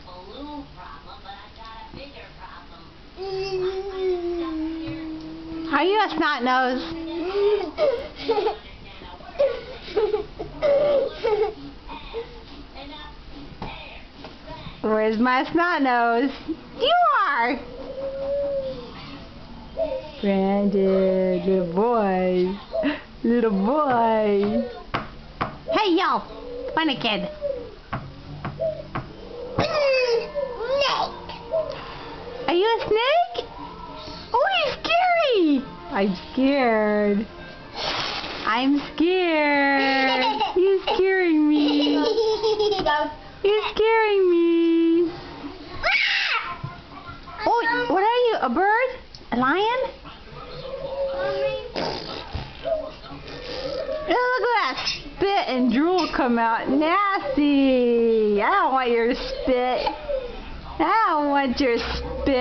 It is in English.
balloon problem, but I got a bigger problem. Are you a snot nose? Where's my snot nose? You are! Brandon, little boy. Little boy. Hey, yo! Funny kid. Are you a snake? Oh, he's scary! I'm scared. I'm scared. He's scaring me. He's scaring me. Oh, what are you? A bird? A lion? Oh, look at that spit and drool come out. Nasty. I don't want your spit. I don't want your spit.